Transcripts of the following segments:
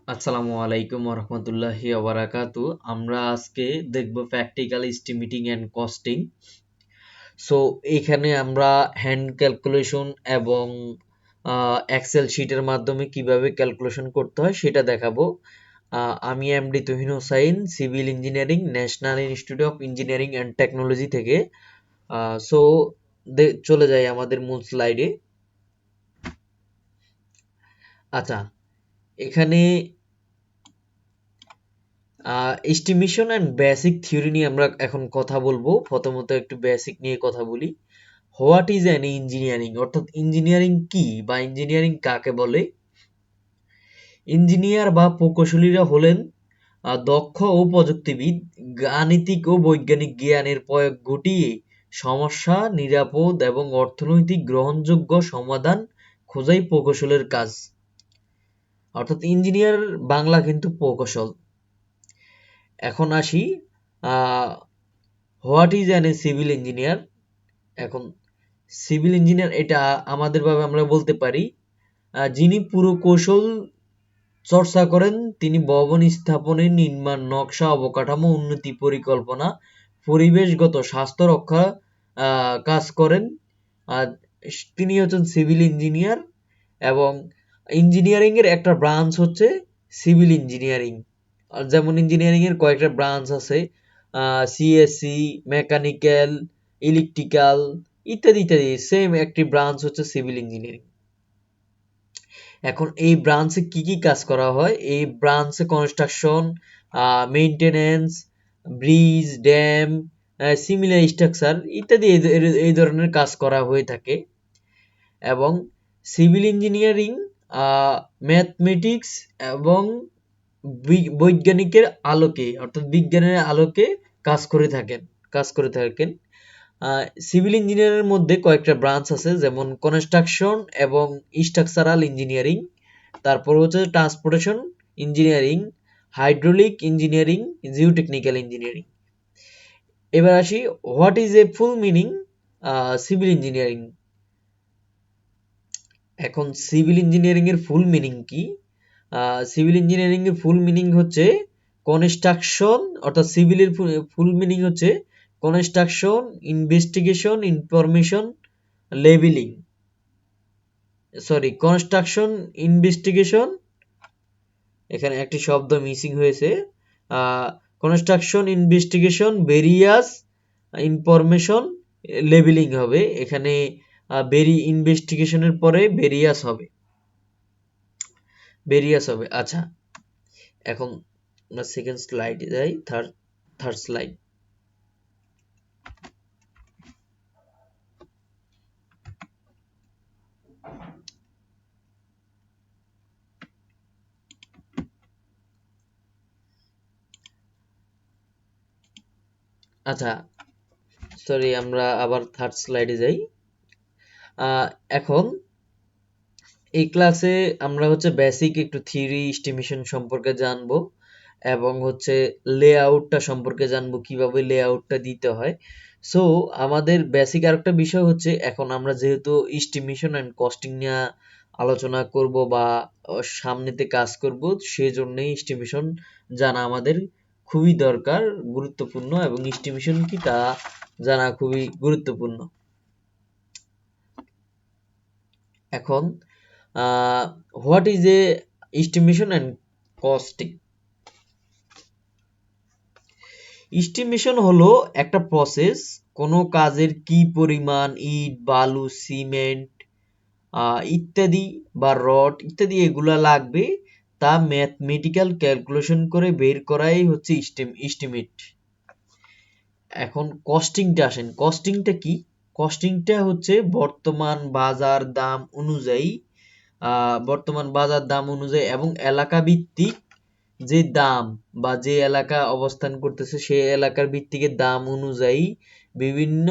আসসালামু আলাইকুম রহমতুল্লাহি ওয়াবারাকাতু। আমরা আজকে দেখব practical estimating and costing. So এখানে আমরা হ্যান্ড ক্যালকুলেশন এবং এক্সেল শিটের মাধ্যমে কিভাবে ক্যালকুলেশন করতে হয় সেটা দেখাবো। আমি MD Tuhin Hossain, civil engineering, national institute of engineering and technology থেকে। সো চলে যাই আমাদের মূল স্লাইডে। আচ্ছা, এখানে এস্টিমেশন অ্যান্ড বেসিক থিওরি নিয়ে আমরা এখন কথা বলবো। প্রথমত একটু বেসিক নিয়ে কথা বলি। হোয়াট ইজ অ্যান ইঞ্জিনিয়ারিং, অর্থাৎ ইঞ্জিনিয়ারিং কি বা ইঞ্জিনিয়ারিং কাকে বলে। ইঞ্জিনিয়ার বা প্রকৌশলীরা হলেন দক্ষ ও প্রযুক্তিবিদ, গাণিতিক ও বৈজ্ঞানিক জ্ঞানের প্রয়োগ ঘটিয়ে সমস্যা নিরাপদ এবং অর্থনৈতিক গ্রহণযোগ্য সমাধান খোঁজাই প্রকৌশলের কাজ। অর্থাৎ ইঞ্জিনিয়ার বাংলা কিন্তু প্রকৌশল। এখন আসি, what is an civil engineer. এখন সিভিল ইঞ্জিনিয়ার এটা আমাদের ভাবে আমরা বলতে পারি যিনি পুরো কৌশল চর্চা করেন, তিনি ভবন স্থাপনে, নির্মাণ নকশা, অবকাঠামো উন্নতি পরিকল্পনা, পরিবেশগত স্বাস্থ্য রক্ষা কাজ করেন। আর তিনি হচ্ছেন সিভিল ইঞ্জিনিয়ার। এবং ইঞ্জিনিয়ারিং এর একটা ব্রাঞ্চ হচ্ছে সিভিল ইঞ্জিনিয়ারিং। যেমন ইঞ্জিনিয়ারিং এর কয়েকটা ব্রাঞ্চ আছে, সিএসসি, মেকানিক্যাল, ইলেকট্রিক্যাল ইত্যাদি ইত্যাদি। সেম একটি ব্রাঞ্চ হচ্ছে সিভিল ইঞ্জিনিয়ারিং। এখন এই ব্রাঞ্চে কি কি কাজ করা হয়? এই ব্রাঞ্চে construction, maintenance, bridge, dam, similar structure ইত্যাদি এই ধরনের কাজ করা হয়ে থাকে। এবং সিভিল ইঞ্জিনিয়ারিং ম্যাথমেটিক্স এবং বৈজ্ঞানিকের আলোকে, অর্থাৎ বিজ্ঞানের আলোকে কাজ করে থাকেন। সিভিল ইঞ্জিনিয়ারের মধ্যে কয়েকটা ব্রাঞ্চ আছে, যেমন কনস্ট্রাকশন এবং স্ট্রাকচারাল ইঞ্জিনিয়ারিং, তারপর হচ্ছে transportation engineering, hydraulic engineering, geotechnical engineering. এবার আসি, what is A full meaning civil engineering. এখন সিভিল ইঞ্জিনিয়ারিং এর ফুল মিনিং কি? সিভিল ইঞ্জিনিয়ারিং এর ফুল মিনিং হচ্ছে কনস্ট্রাকশন, অর্থাৎ সিভিলের ফুল মিনিং হচ্ছে construction, investigation, information, labelling, construction, investigation, এখানে একটি শব্দ মিসিং হয়েছে। Construction, investigation, various, information, labelling হবে এখানে। ইনভেস্টিগেশনের পরে ভেরিয়াস হবে। আচ্ছা, এখন আমরা সেকেন্ড স্লাইডে যাই, থার্ড স্লাইড। আচ্ছা, সরি, আমরা আবার থার্ড স্লাইডে যাই। এখন এই ক্লাসে আমরা হচ্ছে বেসিক একটু থিওরি এস্টিমেশন সম্পর্কে জানবো এবং হচ্ছে লেআউটটা সম্পর্কে জানবো, কিভাবে লেআউটটা দিতে হয়। সো আমাদের বেসিক আরেকটা বিষয় হচ্ছে, এখন আমরা যেহেতু এস্টিমেশন এন্ড কস্টিং নিয়ে আলোচনা করব বা সামনেতে কাজ করব, সেজন্যই এস্টিমেশন জানা আমাদের খুবই দরকার, গুরুত্বপূর্ণ, এবং এস্টিমেশন কি তা জানা খুবই গুরুত্বপূর্ণ। এখন what is a estimation and costing. Estimation হলো একটা প্রসেস, কোনো কাজের কি পরিমাণ ইট, বালু, সিমেন্ট ইত্যাদি বা রড ইত্যাদি এগুলা লাগবে, তা ম্যাথমেটিক্যাল ক্যালকুলেশন করে বের করাই হচ্ছে এস্টিমেট। এখন কস্টিংটা আসেন, কস্টিংটা কি? কস্টিংটা হচ্ছে বর্তমান বাজার দাম অনুযায়ী এবং এলাকা ভিত্তিক যে দাম, বা যে এলাকা অবস্থান করতেছে সেই এলাকার ভিত্তিক দাম অনুযায়ী বিভিন্ন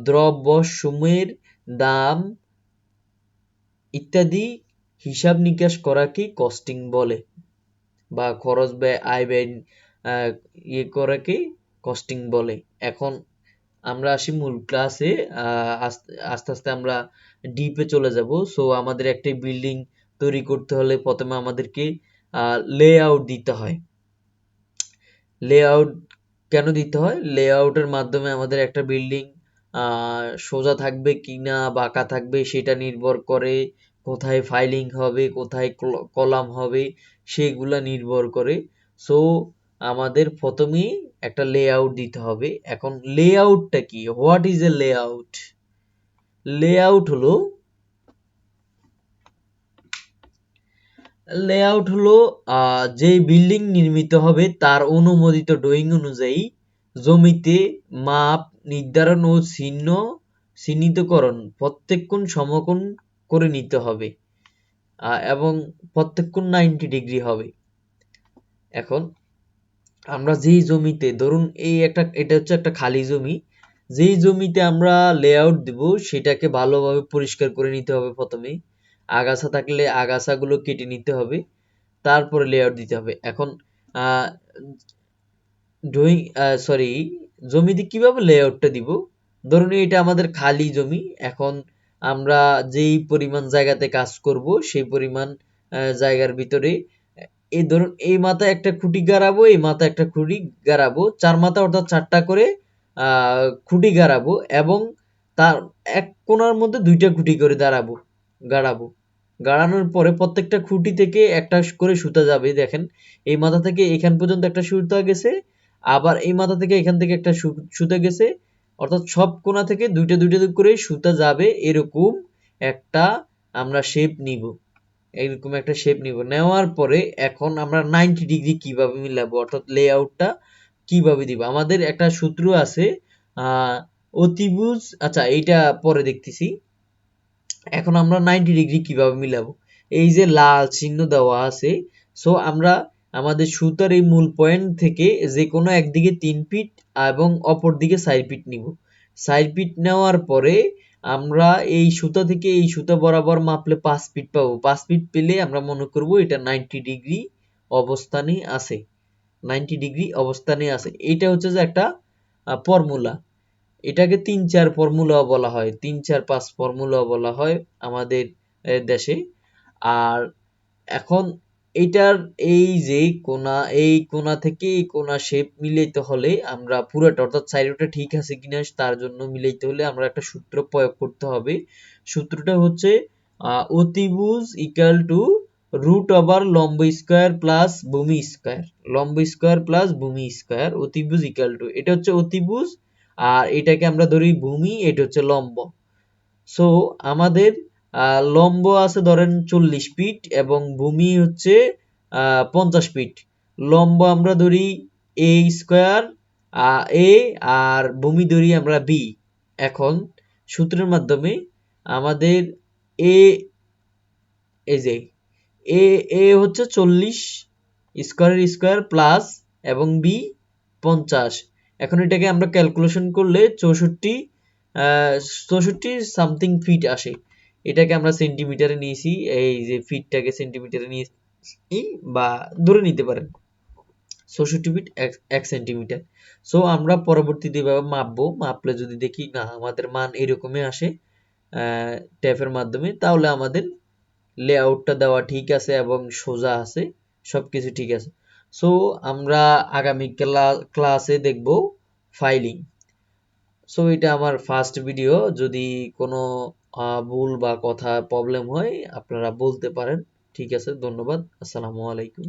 দ্রব্য সমূহের দাম ইত্যাদি হিসাব নিকাশ করাকে কস্টিং বলে, বা খরচ ব্যয় আয় ব্যয় করাকে কস্টিং বলে। এখন আমরা আসি মূল ক্লাসে। আস্তে আস্তে আমরা ডিপে চলে যাব। সো আমাদের একটা বিল্ডিং তৈরি করতে হলে প্রথমে আমাদেরকে লেআউট দিতে হয়। লেআউট কেন দিতে হয়? লেআউটের মাধ্যমে আমাদের একটা বিল্ডিং সোজা থাকবে কিনা বাঁকা থাকবে সেটা নির্ভর করে, কোথায় ফাইলিং হবে, কোথায় কলাম হবে সেগুলা নির্ভর করে। সো আমাদের প্রথমেই একটা লেআউট দিতে হবে। এখন লেআউটটা কি? What is A layout? Layout হলো যেই বিল্ডিং নির্মিত হবে তার অনুমোদিত ড্রয়িং অনুযায়ী জমিতে মাপ নির্ধারণ ও চিহ্নিতকরণ প্রত্যেকক্ষণ সমকোণ করে নিতে হবে এবং প্রত্যেকক্ষণ 90 ডিগ্রি হবে। এখন আমরা যেই জমিতে ধরুন এটা হচ্ছে একটা খালি জমি, যেই জমিতে আমরা লেআউট দিব সেটাকে ভালোভাবে পরিষ্কার করে নিতে হবে। প্রথমে আগাছা থাকলে আগাছাগুলো কেটে নিতে হবে, তারপরে লেআউট দিতে হবে। এখন আহ ড্রয়িং সরি জমিতে কিভাবে লেআউটটা দিব? ধরুন এটা আমাদের খালি জমি। এখন আমরা যেই পরিমাণ জায়গাতে কাজ করব সেই পরিমাণ জায়গার ভিতরে এই ধরুন এই মাথায় একটা খুঁটি গাড়াবো, এই মাথায় একটা খুঁটি গাড়াবো, 4 মাথা অর্থাৎ 4টা করে খুঁটি গাড়াবো এবং তার এক কোণার মধ্যে 2টা খুঁটি করে গাড়াবো। গাড়ানোর পরে প্রত্যেকটা খুঁটি থেকে একটা করে সুতা যাবে। দেখেন এই মাথা থেকে এখান পর্যন্ত একটা সুতা গেছে, আবার এই মাথা থেকে এখান থেকে একটা সুতা গেছে, অর্থাৎ সব কোণা থেকে 2টা করে সুতা যাবে। এরকম একটা আমরা শেপ নিব, এরকম একটা শেপ নিব। নেওয়ার পরে এখন আমরা 90 ডিগ্রি কিভাবে মিলাবো, অর্থাৎ লেআউটটা কিভাবে দিব? আমাদের একটা সূত্র আছে অতিভুজ, আচ্ছা এইটা পরে দেখতেছি। এখন আমরা 90 ডিগ্রি কিভাবে মিলাবো? এই যে লাল চিহ্ন দেওয়া আছে, সো আমরা আমাদের সুতার এই মূল পয়েন্ট থেকে যে কোনো একদিকে 3 ফিট এবং অপর দিকে 4 ফিট নিব। 4 ফিট নেওয়ার পরে আমরা এই সুতা থেকে এই সুতা বরাবর মাপলে 5 ফিট পাবো। 5 ফিট পেলে আমরা মনে করব এটা 90 ডিগ্রি অবস্থানে আছে। 90 ডিগ্রি অবস্থানে আছে। এটা হচ্ছে যে একটা ফর্মুলা। এটাকে 3-4 ফর্মুলাও বলা হয়, 3-4-5 ফর্মুলাও বলা হয় আমাদের দেশে। আর এখন এইটার এই কোণা থেকে এই কোণা শেপ মিলাইতে হলে আমরা পুরোটা অর্থাৎ সাইডটা ঠিক আছে কিনা তার জন্য মিলাইতে হলে আমরা একটা সূত্র প্রয়োগ করতে হবে। সূত্রটা হচ্ছে অতিভুজ ইকুয়াল টু রুট ওভার লম্ব স্কয়ার প্লাস ভূমি স্কয়ার। লম্ব স্কয়ার প্লাস ভূমি স্কয়ার, অতিভুজ ইকুয়াল টু, এটা হচ্ছে অতিভুজ আর এটাকে আমরা ধরি ভূমি, এটা হচ্ছে লম্ব। সো আমাদের লম্ব আছে ধরেন 40 ফিট এবং ভূমি হচ্ছে 50 ফিট। লম্ব আমরা ধরি এ স্কয়ার এ আর ভূমি ধরি আমরা বি। এখন সূত্রের মাধ্যমে আমাদের এ এই যে এ এ হচ্ছে 40 স্কয়ারের স্কয়ার প্লাস এবং বি 50। এখন এটাকে আমরা ক্যালকুলেশন করলে 64 সামথিং ফিট আসে। এটাকে আমরা সেন্টিমিটারে নিয়েছি, এই যে ফিটটাকে সেন্টিমিটারে নিয়েছি বা ধরে নিতে পারেন 64 ফিট 1 সেন্টিমিটার। সো আমরা পরবর্তীতে এভাবে মাপবো, মাপলে যদি দেখি না আমাদের মান এরকমই আসে ট্যাপের মাধ্যমে, তাহলে আমাদের লেআউটটা দেওয়া ঠিক আছে এবং সোজা আছে, সবকিছু ঠিক আছে। সো আমরা আগামী ক্লাসে দেখব ফাইলিং। সো এটা আমার ফার্স্ট ভিডিও, যদি কোনো ভুল বা কথা প্রবলেম হয় আপনারা বলতে পারেন। ঠিক আছে, ধন্যবাদ, আসসালামু আলাইকুম।